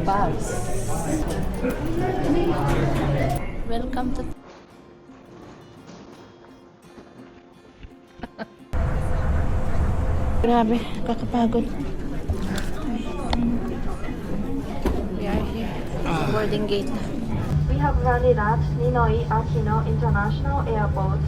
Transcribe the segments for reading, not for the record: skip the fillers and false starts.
bus. Welcome to Grabe, kakapagod. We are here. Boarding gate na. We have landed at Ninoy Aquino International Airport.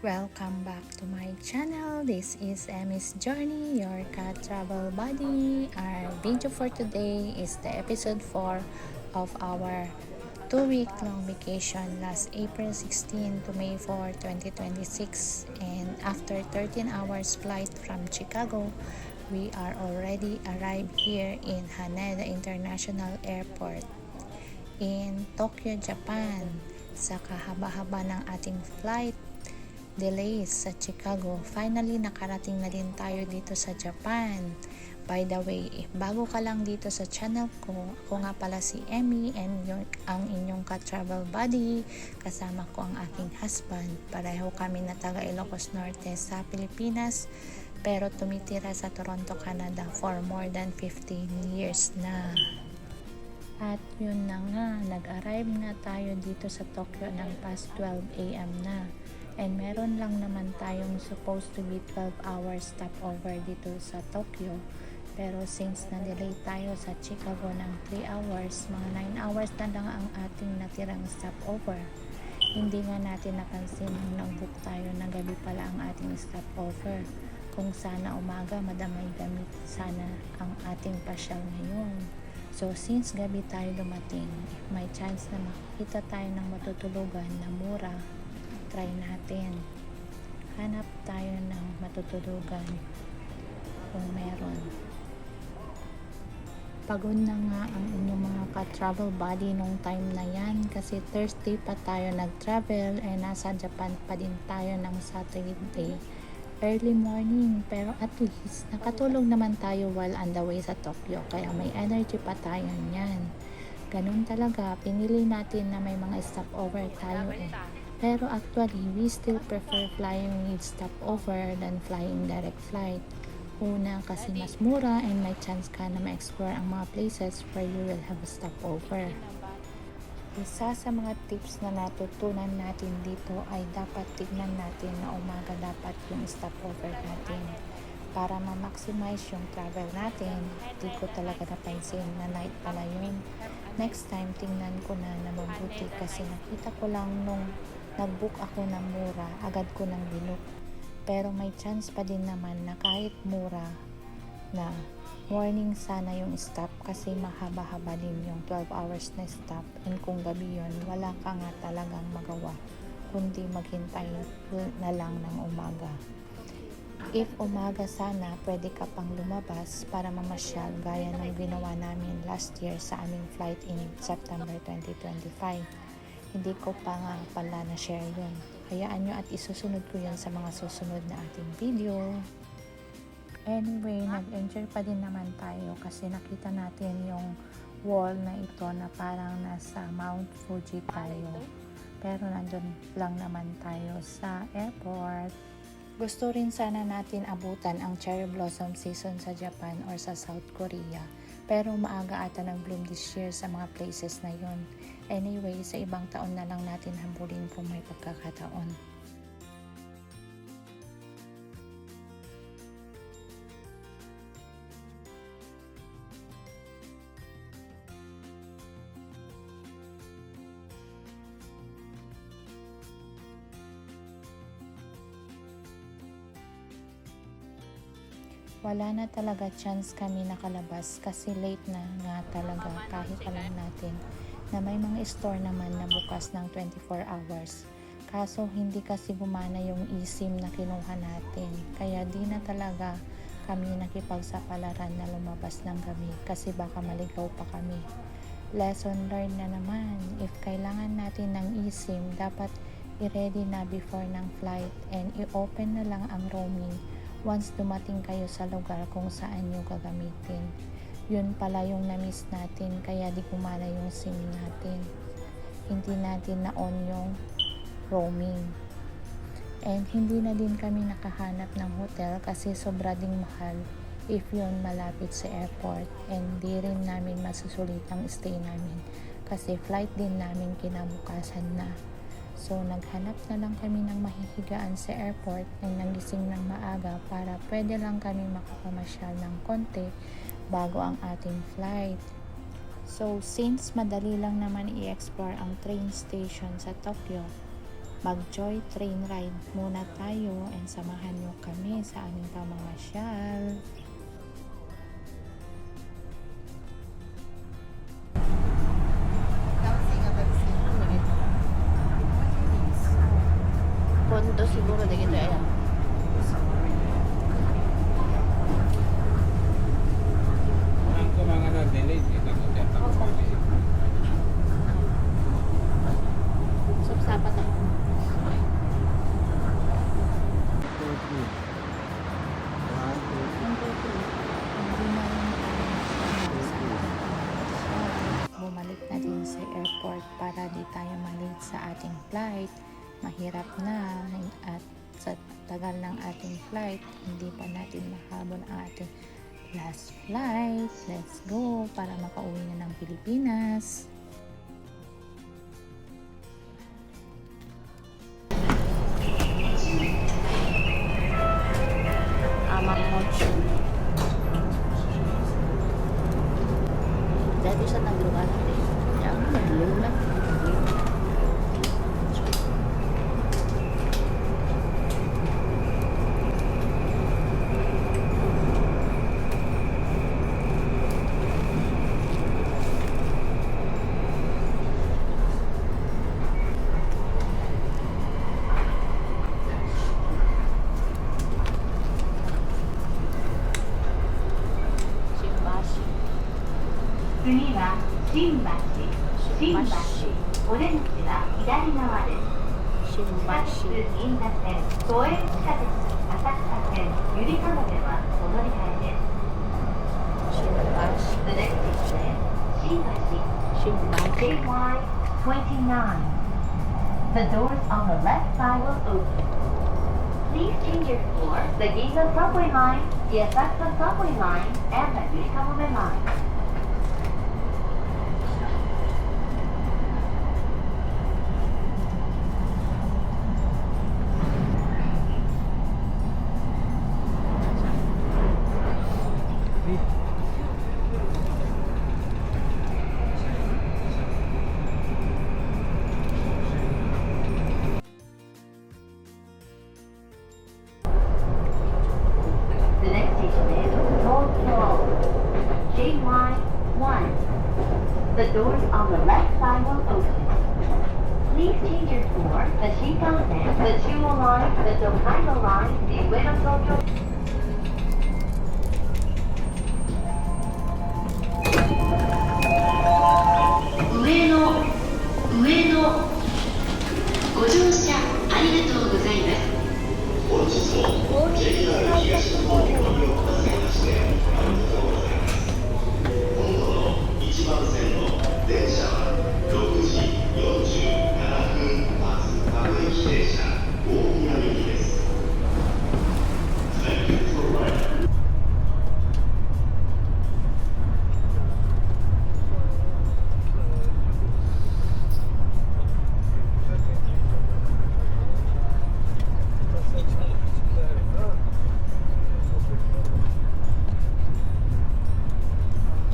Welcome back to my channel. This is Emmy's Journey, your cat travel buddy. Our video for today is the episode 4 of our 2-week-long vacation last April 16 to May 4, 2026. And after 13 hours flight from Chicago, we are already arrived here in Haneda International Airport in Tokyo, Japan. Sa kahaba-haba ng ating flight delays sa Chicago, finally nakarating na din tayo dito sa Japan. By the way, if bago ka lang dito sa channel ko, ako nga pala si Emmy and ang inyong ka-travel buddy. Kasama ko ang aking husband. Pareho kami na taga Ilocos Norte sa Pilipinas, pero tumitira sa Toronto, Canada for more than 15 years na. At yun na nga, nag-arrive na tayo dito sa Tokyo ng past 12 AM na. And meron lang naman tayong supposed to be 12 hours stopover dito sa Tokyo. Pero since na-delay tayo sa Chicago ng 3 hours, mga 9 hours na lang ang ating natirang stopover. Hindi nga natin napansin nung nag-book tayo na gabi pala ang ating stopover. Kung sana umaga, madamay gamit sana ang ating pasyal ngayon. So since gabi tayo dumating, if may chance na makikita tayo ng matutulugan na mura, try natin. Hanap tayo ng matutulugan kung meron. Pagod na nga ang inyong mga ka-travel buddy nung time na yan kasi Thursday pa tayo nag-travel and nasa Japan pa din tayo ng Saturday early morning, pero at least nakatulog naman tayo while on the way sa Tokyo, kaya may energy pa tayo niyan. Ganun talaga, pinili natin na may mga stopover tayo Pero actually, we still prefer flying with stopover than flying direct flight. Una, kasi mas mura and may chance ka na ma-explore ang mga places where you will have a stopover. Isa sa mga tips na natutunan natin dito ay dapat tignan natin na umaga dapat yung stopover natin. Para ma-maximize yung travel natin, di ko talaga napansin na night pala yun. Next time, tingnan ko na mabuti kasi nakita ko lang nung nag-book ako ng mura, agad ko nang binook. Pero may chance pa din naman na kahit mura na morning sana yung stop kasi mahaba-haba din yung 12 hours na stop. And kung gabi yun, wala ka nga talagang magawa kundi maghintay na lang ng umaga. If umaga sana, pwede ka pang lumabas para mamasyal gaya ng ginawa namin last year sa aming flight in September 2025. Hindi ko pa nga pala na-share yun. Hayaan nyo at isusunod ko yun sa mga susunod na ating video. Anyway, nag-enjoy pa din naman tayo kasi nakita natin yung wall na ito na parang nasa Mount Fuji tayo. Pero nandun lang naman tayo sa airport. Gusto rin sana natin abutan ang cherry blossom season sa Japan or sa South Korea. Pero maaga ata nag-bloom this year sa mga places na yon. Anyway, sa ibang taon na lang natin habulin kung may pagkakataon. Wala na talaga chance kami nakalabas kasi late na nga talaga kahit alam natin na may mga store naman na bukas ng 24 hours. Kaso hindi kasi gumana yung eSIM na kinuha natin, kaya di na talaga kami nakipagsapalaran na lumabas ng gabi kasi baka maligaw pa kami. Lesson learned na naman, if kailangan natin ng eSIM, dapat i-ready na before ng flight and i-open na lang ang roaming once dumating kayo sa lugar kung saan nyo gagamitin. Yun pala yung na-miss natin kaya di gumana yung SIM natin. Hindi natin na-on yung roaming. And hindi na din kami nakahanap ng hotel kasi sobra ding mahal if yun malapit sa airport, and di rin namin masusulit ang stay namin kasi flight din namin kinabukasan na. So naghanap na lang kami ng mahihigaan sa airport and nagising ng maaga para pwede lang kami makapamasyal ng konti bago ang ating flight. So since madali lang naman i-explore ang train station sa Tokyo, mag-joy train ride muna tayo and samahan nyo kami sa aming pamamasyal. Ponto siguro dito ayan. Ang mga na-delay dito ko dito ang pali. So sapat na. Hindi na rin kami sa bumalik na din sa airport para di tayo malate sa ating flight. Mahirap na at sa tagal ng ating flight, hindi pa natin mahabol ang ating last flight. Let's go para makauwi na ng Pilipinas. Amamocho. Dati sa naglugar natin. Yan, naglugar. Shimbashi. 次は新橋、新橋、お出口は左側です。地下 Shimbashi. 鉄銀座線、都営地下鉄浅草線、ゆりかもめはお乗り換えです。 Shimbashi. The next station is 新橋 Shimbashi. JY29. The doors on the left side will open. Please change your floor. The Ginza subway line, the Asakusa subway line, and the Yurikamome line. The next station is Tokyo JY1. The doors on the left side will open. Please change your floor. The Shinkansen, the Chuo line, the Tokaido line, the Ueno Tokyo. 上野ご乗車ありがとうございます。本日も JR 東日本にご利用くださいましてありがとうございます。今度の1番線の電車は6時47分発各駅停車大宮行きです。Thank you for riding.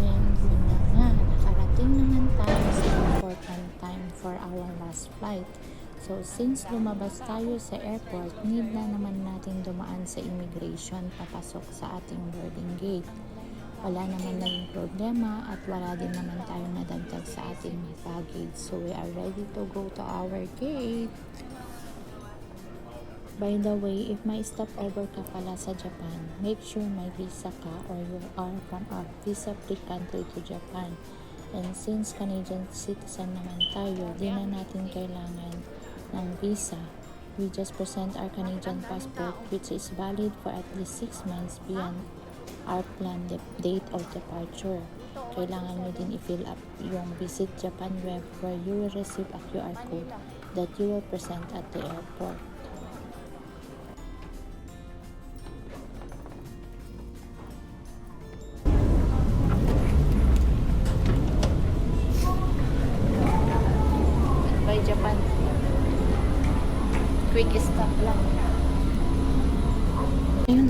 And yun na nga, nakarating naman tayo sa important time for our last flight. So since lumabas tayo sa airport, need na naman natin dumaan sa immigration papasok sa ating boarding gate. Wala naman naging problema at wala din naman tayong nadagdag sa ating baggage. So we are ready to go to our gate. By the way, if may stopover ka pala sa Japan, make sure may visa ka or you are from a visa-free country to Japan. And since Canadian citizen naman tayo, di na natin kailangan ng visa. We just present our Canadian passport which is valid for at least 6 months beyond our planned date of departure. Kailangan nyo din i-fill up yung Visit Japan web where you will receive a QR code that you will present at the airport. By Japan. Quick stop lang. Ayun.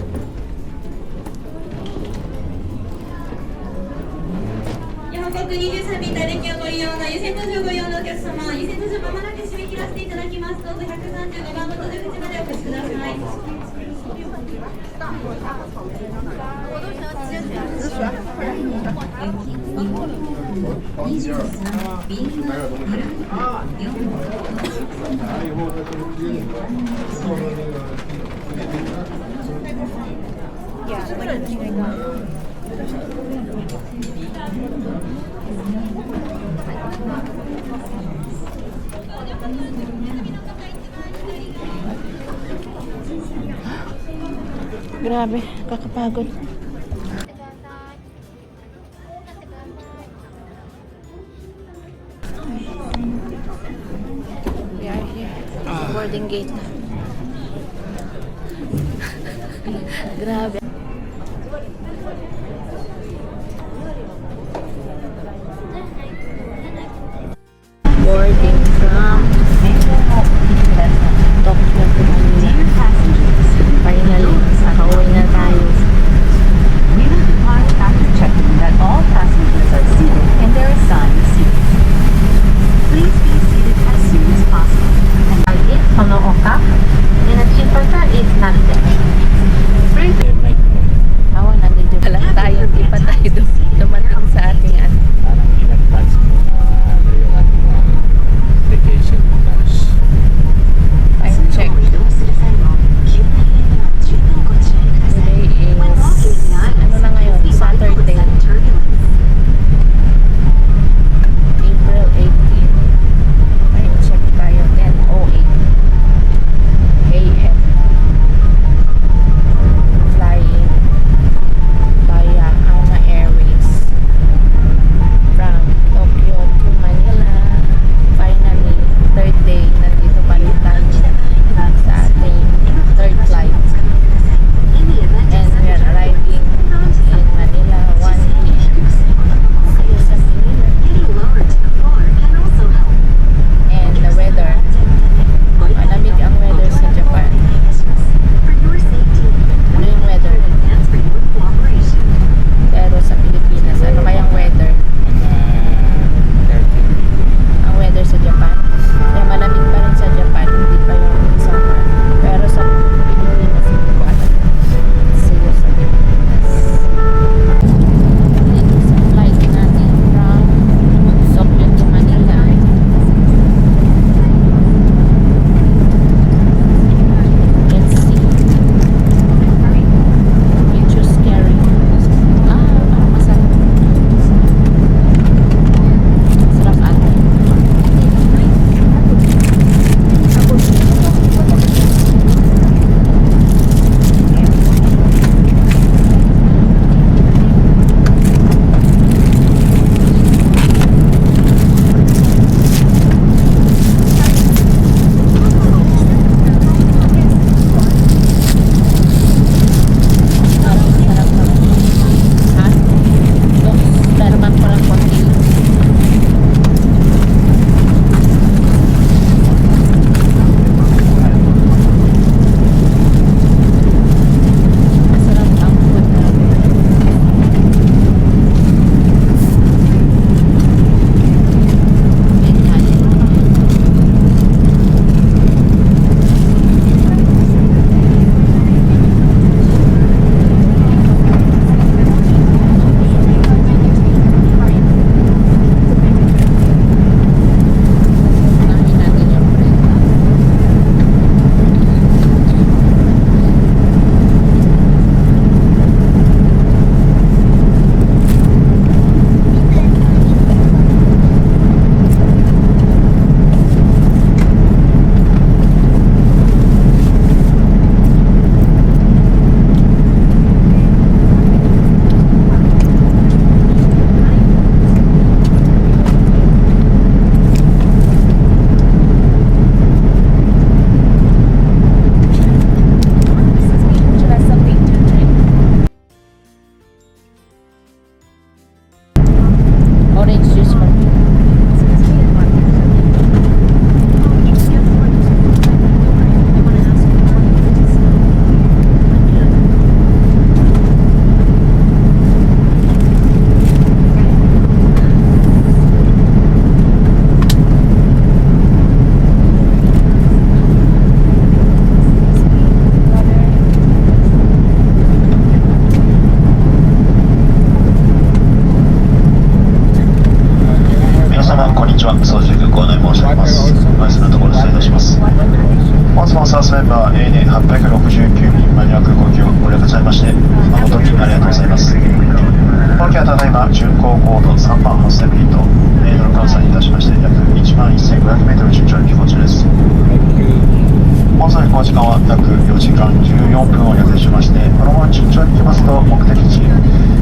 予告23便台電機をご利用の優先途上ご利用のお客様、優先途上まもなく締め切らせていただきます。どうぞ135番の窓口までお越しください。Grabe, kakapagod. We are here. Boarding gate. Grabe. Boarding from Tokyo to Manila. Finally, nakauwi na tayo. We will depart after checking that all passengers are seated in their assigned seats. Please be seated as soon as possible. And I did Honooka. In a cheaper is Narita. Ako, nandito pa lang tayo. Di pa tayo dumating sa ating ano. Parang in-advance mo na ano yung ating vacation plans. Time check. Today is, ano na ngayon? Saturday. April 18. Time check tayo. 10:08 AM. Flying via Ana Airways. ラスメンバー ANA869 便マニュアクご利用ございまして誠にありがとうございます。本機はただいま巡航高度3万8000フィート、メイドの換算にいたしまして約1万1500メートル順調に飛行中です。本送飛行時間は約4時間14分を予定しまして、このまま順調に行きますと目的地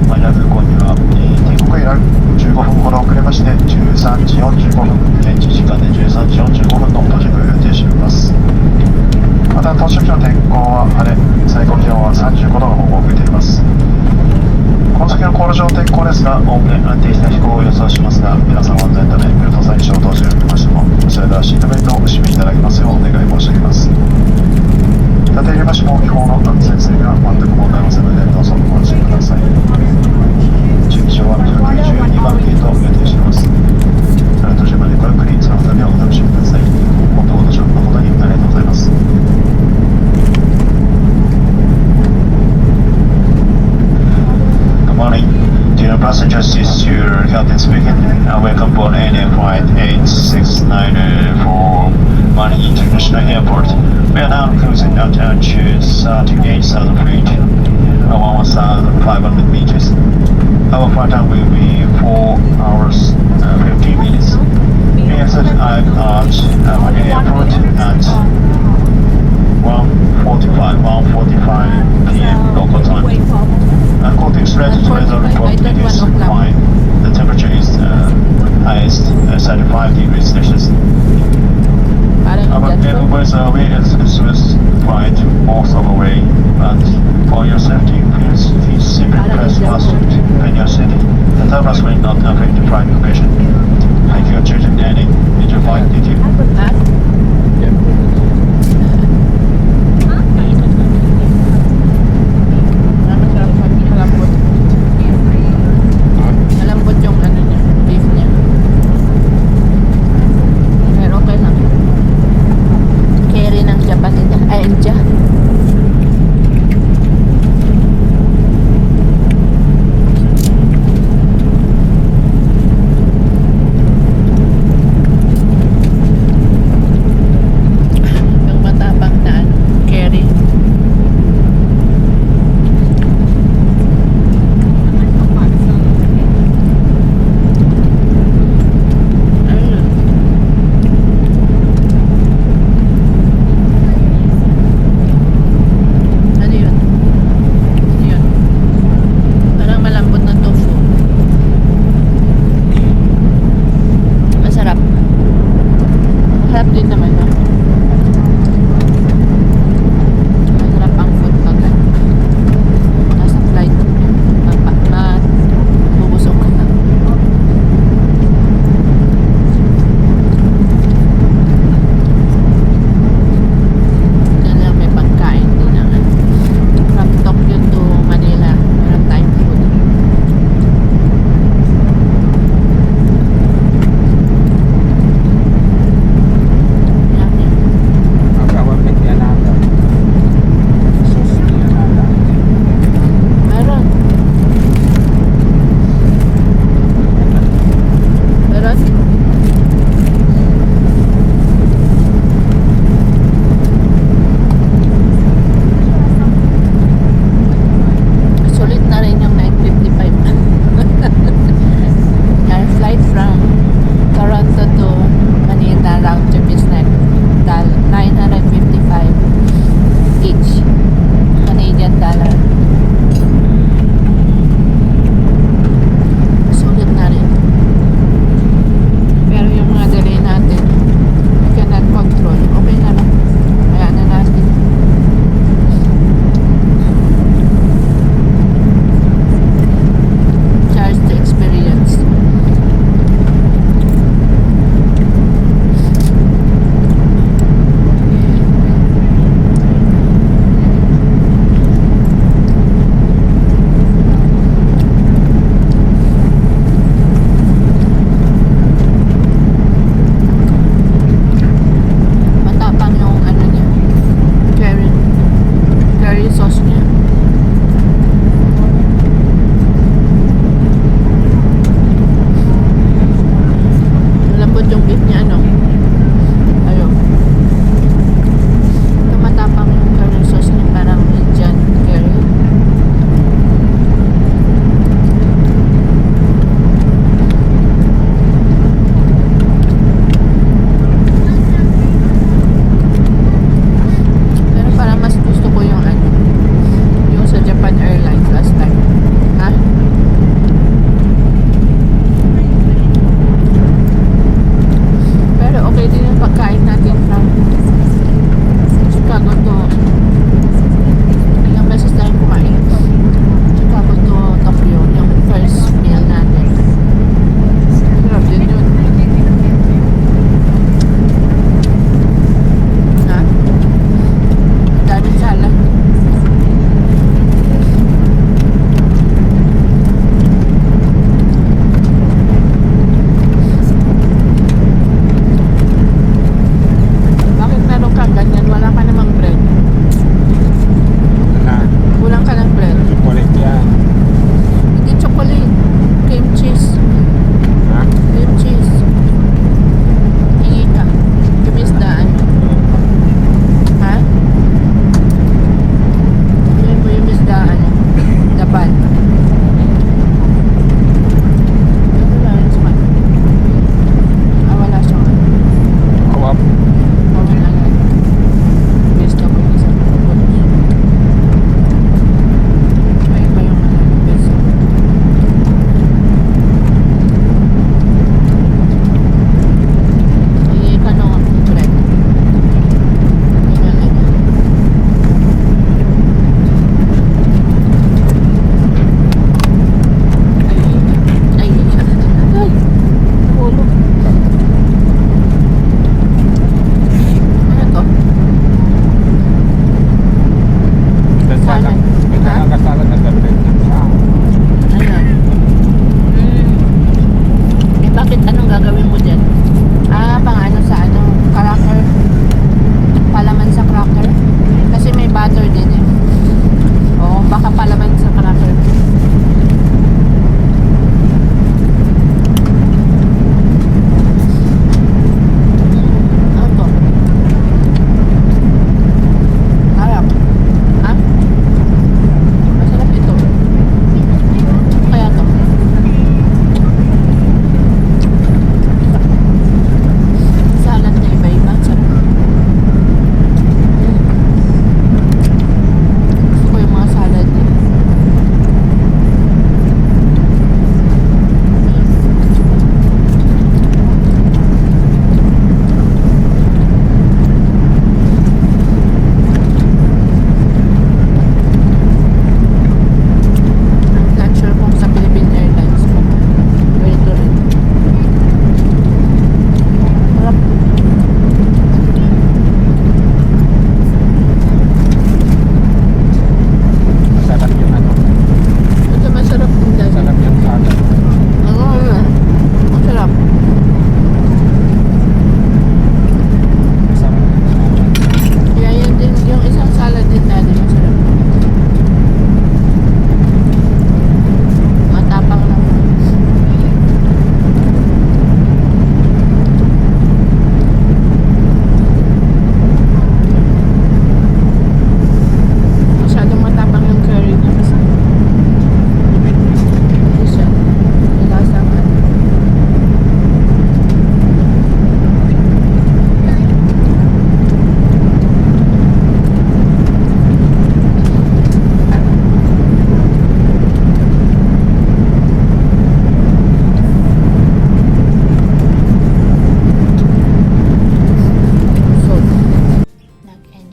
マニラ空港には、定刻以来15分ほど遅れまして13時45分、現地時間で13時45分の到着を予定しております。また到着時の天候は晴れ、最高気温は35度の方向を向いています。この先の航路上天候ですが、おおむね安定した飛行を予想しますが、皆さん安全のため、ルート最小到着におきましても、それではシートベルトをお締めいただきますようお願い申し上げます。立て入れましても、飛行の安全性が全く問題ませんので、どうぞご安心ください。駐機場は112番ゲートを予定しています。それは途中までごゆっくりその旅をお楽しみください。本当ご乗車誠にありがとうございます。Good morning. Dear passengers, this is your captain speaking. Welcome aboard ANA Flight 8690 for Manila International Airport. We are now cruising altitude 38,000 feet, 1,500 meters. Our flight time will be 4 hours 15 minutes. We entered at Manila Airport at 1:45 p.m. local time. According to weather report, it is fine. The temperature is highest 35 degrees Celsius. Our airways are away as Swiss flight most of the way, but for your safety, please simply press fast when you are sitting. The turbulence will not affect the flight operation. Thank you for choosing any major flight. Thank you.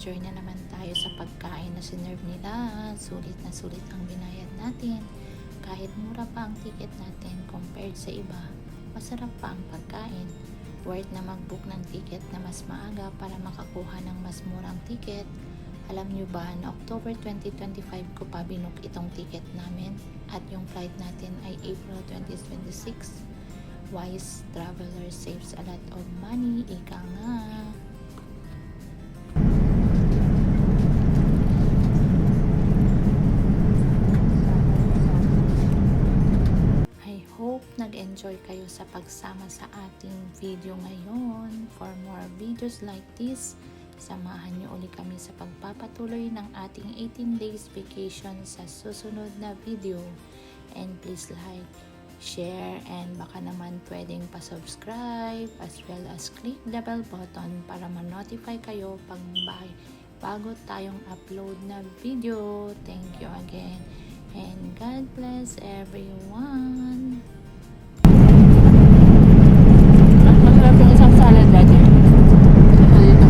nag-enjoy na naman tayo sa pagkain na sinerve nila. Sulit na sulit ang binayad natin. Kahit mura pa ang ticket natin compared sa iba, masarap pa ang pagkain. Worth na mag-book ng ticket na mas maaga para makakuha ng mas murang ticket. Alam nyo ba na October 2025 ko pa binook itong ticket namin at yung flight natin ay April 2026. Wise traveler saves a lot of money, ika nga. I hope nag-enjoy kayo sa pagsama sa ating video ngayon. For more videos like this, samahan niyo uli kami sa pagpapatuloy ng ating 18 days vacation sa susunod na video. And please like, share, and baka naman pwedeng pa-subscribe as well as click the bell button para ma-notify kayo pag bago tayong upload na video. Thank you again and God bless everyone. Masarap yung isang salad dati. Dito.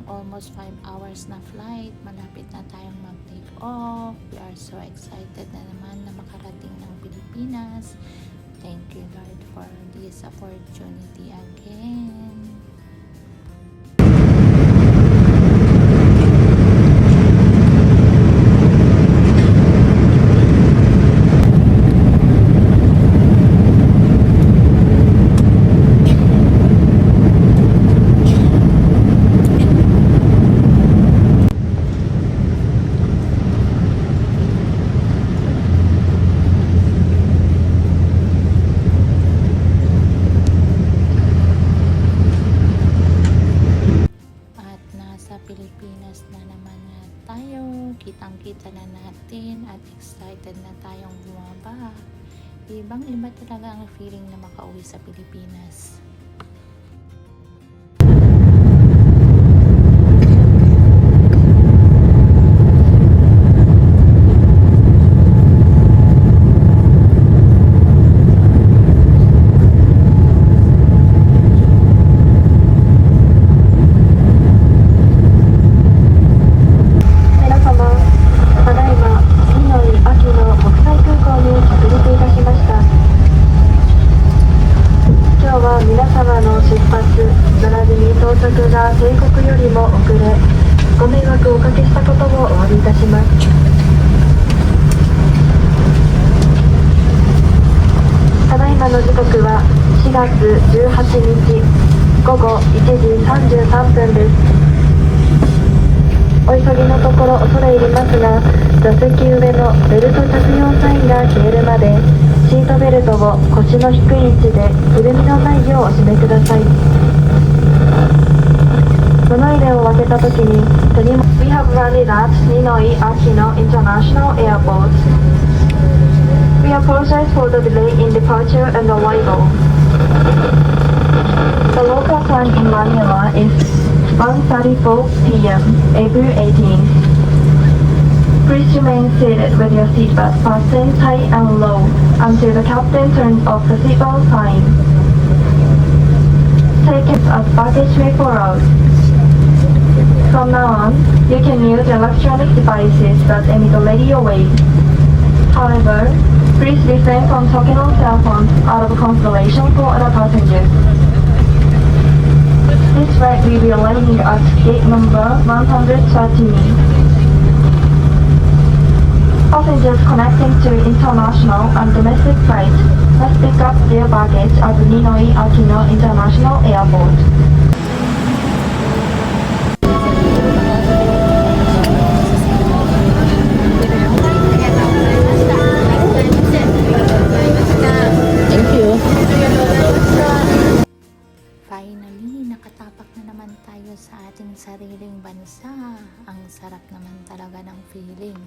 Almost 5 hours na flight, malapit na tayong mag-take off. We are so excited na naman na makarating ng Pilipinas. Thank you Lord for this opportunity again. Pilipinas na naman nga tayo, kitang-kita na natin at excited na tayong bumaba. Ibang-iba talaga ang feeling na makauwi sa Pilipinas.4月18日午後1時33分です。お急ぎのところ恐れ入りますが、座席上のベルト着用サインが消えるまでシートベルトを腰の低い位置で緩みのないようお締めください。物入れを開けたときに手荷物 We have landed at Ninoy Aquino International Airport. We apologize for the delay in departure and arrival. The local time in Manila is 1:34 p.m. April 18th. Please remain seated with your seatbelt fastened high and low until the captain turns off the seatbelt sign. Take it as baggage may fall out. From now on, you can use electronic devices that emit a radio wave. However, please refrain from talking on cell phones out of consideration for other passengers. This flight will be landing at gate number 113. Passengers connecting to international and domestic flights must pick up their baggage at Ninoy Aquino International Airport. Thank you. Finally, nakatapak na naman tayo sa ating sariling bansa. Ang sarap naman talaga ng feeling.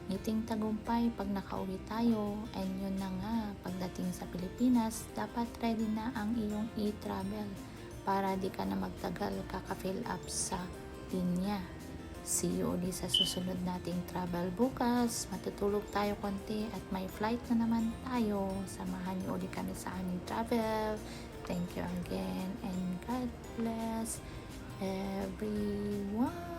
Ngiting tagumpay pag nakauwi tayo. And yun na nga, pagdating sa Pilipinas, dapat ready na ang iyong e-travel para di ka na magtagal kaka-fill up sa linya. See you ulit sa susunod nating travel bukas. Matutulog tayo konti at may flight na naman tayo. Samahan niyo ulit kami sa aming travel. Thank you again and God bless everyone.